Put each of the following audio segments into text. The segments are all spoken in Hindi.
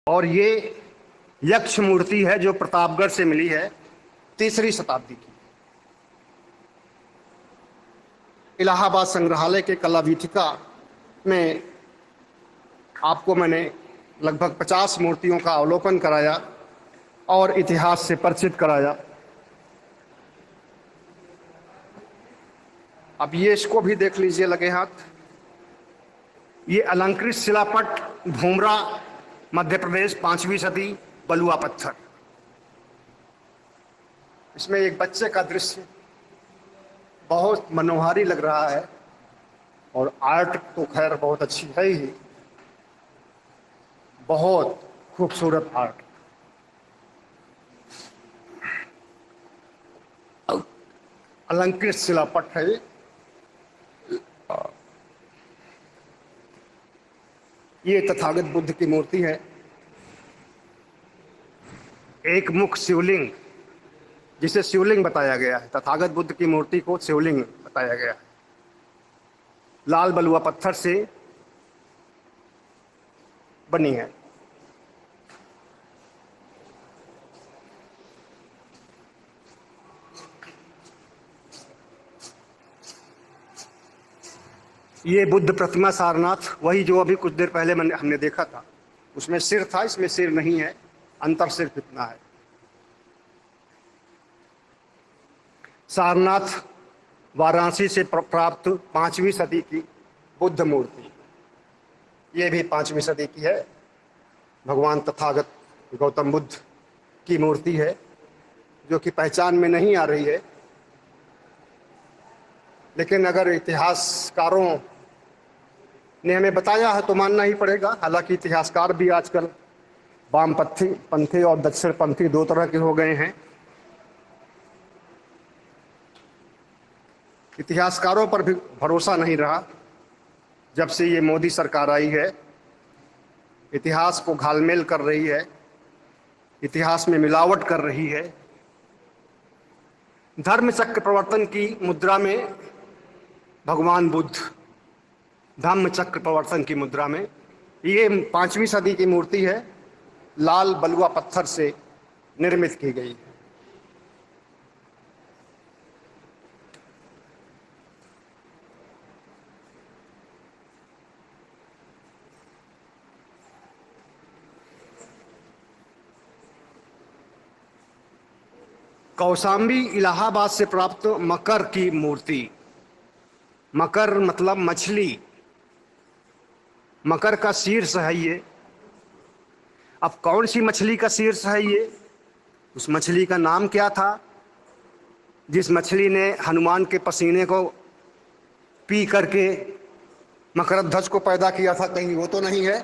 और ये यक्ष मूर्ति है जो प्रतापगढ़ से मिली है, 3री शताब्दी की। इलाहाबाद संग्रहालय के कला वीथिका में आपको मैंने लगभग 50 मूर्तियों का अवलोकन कराया और इतिहास से परिचित कराया। अब ये इसको भी देख लीजिए लगे हाथ। ये अलंकृत शिलापट, भूमरा, मध्य प्रदेश, 5वीं सदी, बलुआ पत्थर। इसमें एक बच्चे का दृश्य बहुत मनोहारी लग रहा है और आर्ट तो खैर बहुत अच्छी है ही, बहुत खूबसूरत आर्ट। अलंकृत शिलापट है। ये तथागत बुद्ध की मूर्ति है। एक मुख शिवलिंग, जिसे शिवलिंग बताया गया है, तथागत बुद्ध की मूर्ति को शिवलिंग बताया गया है। लाल बलुआ पत्थर से बनी है। ये बुद्ध प्रतिमा सारनाथ, वही जो अभी कुछ देर पहले हमने देखा था, उसमें सिर था, इसमें सिर नहीं है, अंतर सिर्फ इतना है। सारनाथ वाराणसी से प्राप्त 5वीं सदी की बुद्ध मूर्ति, ये भी 5वीं सदी की है। भगवान तथागत गौतम बुद्ध की मूर्ति है, जो कि पहचान में नहीं आ रही है, लेकिन अगर इतिहासकारों ने हमें बताया है तो मानना ही पड़ेगा। हालांकि इतिहासकार भी आजकल वामपंथी और दक्षिणपंथी 2 तरह के हो गए हैं। इतिहासकारों पर भी भरोसा नहीं रहा जब से ये मोदी सरकार आई है। इतिहास को घालमेल कर रही है, इतिहास में मिलावट कर रही है। धर्म चक्र प्रवर्तन की मुद्रा में भगवान बुद्ध, धम्म चक्र प्रवर्तन की मुद्रा में, ये 5वीं सदी की मूर्ति है, लाल बलुआ पत्थर से निर्मित की गई है। कौशाम्बी इलाहाबाद से प्राप्त मकर की मूर्ति। मकर मतलब मछली, मकर का शीर्ष है ये। अब कौन सी मछली का शीर्ष है ये? उस मछली का नाम क्या था जिस मछली ने हनुमान के पसीने को पी करके मकरध्वज को पैदा किया था? कहीं वो तो नहीं है?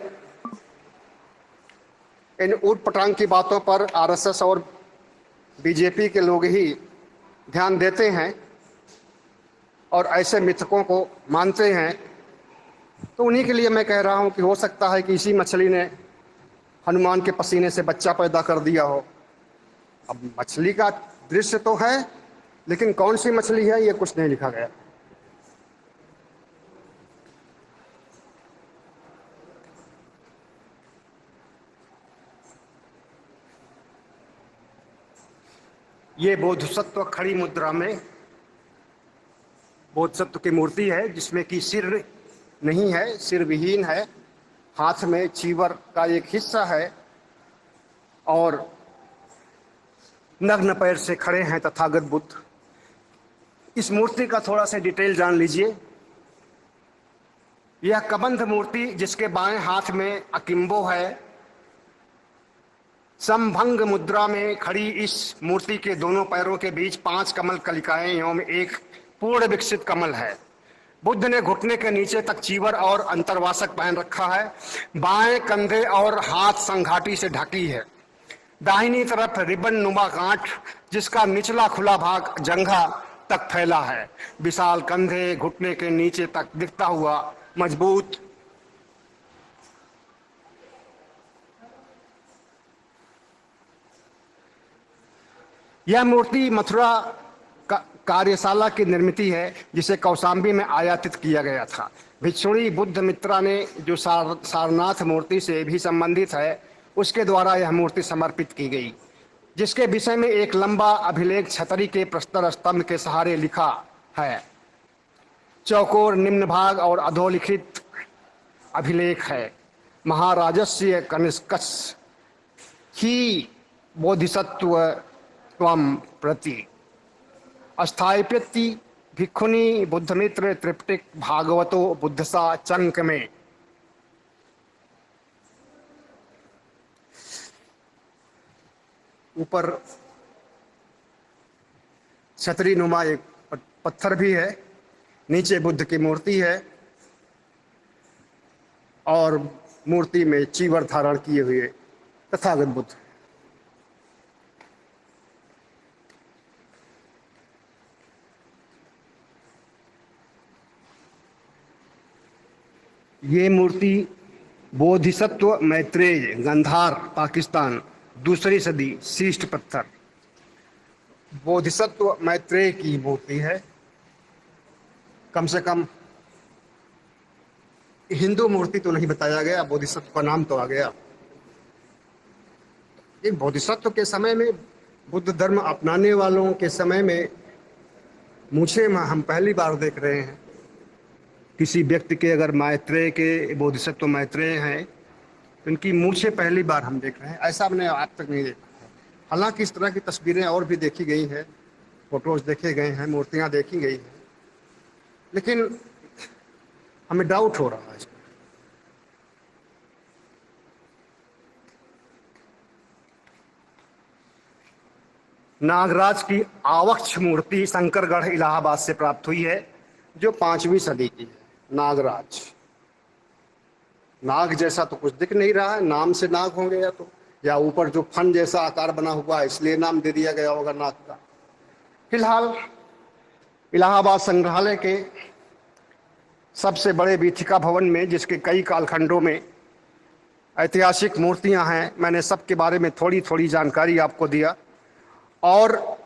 इन ऊट पटांग की बातों पर आरएसएस और बीजेपी के लोग ही ध्यान देते हैं और ऐसे मिथकों को मानते हैं। तो उन्हीं के लिए मैं कह रहा हूं कि हो सकता है कि इसी मछली ने हनुमान के पसीने से बच्चा पैदा कर दिया हो। अब मछली का दृश्य तो है, लेकिन कौन सी मछली है ये कुछ नहीं लिखा गया। ये बोधिसत्व खड़ी मुद्रा में बोधिसत्व की मूर्ति है, जिसमें कि सिर नहीं है, सिर विहीन है, हाथ में चीवर का एक हिस्सा है और नग्न पैर से खड़े हैं तथागत बुद्ध। इस मूर्ति का थोड़ा सा डिटेल जान लीजिए। यह कबंध मूर्ति, जिसके बाएं हाथ में अकिम्बो है, समभंग मुद्रा में खड़ी इस मूर्ति के दोनों पैरों के बीच 5 कमल कलिकाएं एवं एक पूर्ण विकसित कमल है। बुद्ध ने घुटने के नीचे तक चीवर और अंतर्वासक पहन रखा है। बाएं कंधे और हाथ संघाटी से ढकी है। दाहिनी तरफ रिबन नुमा गांठ, जिसका निचला खुला भाग जंघा तक फैला है। विशाल कंधे घुटने के नीचे तक दिखता हुआ मजबूत। यह मूर्ति मथुरा कार्यशाला की निर्मित है, जिसे कौशाम्बी में आयातित किया गया था। भिक्षुणी बुद्ध मित्रा ने, जो सारनाथ मूर्ति से भी संबंधित है, उसके द्वारा यह मूर्ति समर्पित की गई, जिसके विषय में एक लंबा अभिलेख छतरी के प्रस्तर स्तंभ के सहारे लिखा है। चौकोर निम्न भाग और अधोलिखित अभिलेख है। महाराजस्य कनिष्कस्य ही बोधिसत्व त्वं प्रति स्थापिति भिक्षुनी बुद्धमित्र त्रिपिटक भागवतो बुद्धसा चंक में। ऊपर छतरी नुमा एक पत्थर भी है, नीचे बुद्ध की मूर्ति है और मूर्ति में चीवर धारण किए हुए तथागत बुद्ध। ये मूर्ति बोधिसत्व मैत्रेय, गंधार, पाकिस्तान, 2री सदी, शीष्ट पत्थर। बोधिसत्व मैत्रेय की मूर्ति है। कम से कम हिंदू मूर्ति तो नहीं बताया गया, बोधिसत्व का नाम तो आ गया। ये बोधिसत्व के समय में, बुद्ध धर्म अपनाने वालों के समय में मूछें हम पहली बार देख रहे हैं। किसी व्यक्ति के अगर मैत्रेय के, बोधिसत्व मैत्रेय हैं तो इनकी मूछें पहली बार हम देख रहे हैं। ऐसा हमने आज तक नहीं देखा। हालांकि इस तरह की तस्वीरें और भी देखी गई हैं, फोटोज देखे गए हैं, मूर्तियां देखी गई हैं, लेकिन हमें डाउट हो रहा है। नागराज की आवक्ष मूर्ति शंकरगढ़ इलाहाबाद से प्राप्त हुई है, जो 5वीं सदी की है। नागराज, नाग जैसा तो कुछ दिख नहीं रहा है, नाम से नाग होंगे या ऊपर जो फन जैसा आकार बना हुआ है इसलिए नाम दे दिया गया होगा नाग का। फिलहाल इलाहाबाद संग्रहालय के सबसे बड़े वीथिका भवन में, जिसके कई कालखंडों में ऐतिहासिक मूर्तियां हैं, मैंने सबके बारे में थोड़ी थोड़ी जानकारी आपको दिया और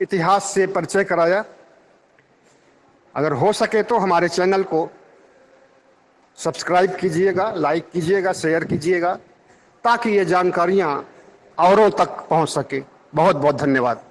इतिहास से परिचय कराया। अगर हो सके तो हमारे चैनल को सब्सक्राइब कीजिएगा, लाइक कीजिएगा, शेयर कीजिएगा, ताकि ये जानकारियाँ औरों तक पहुंच सके। बहुत बहुत धन्यवाद।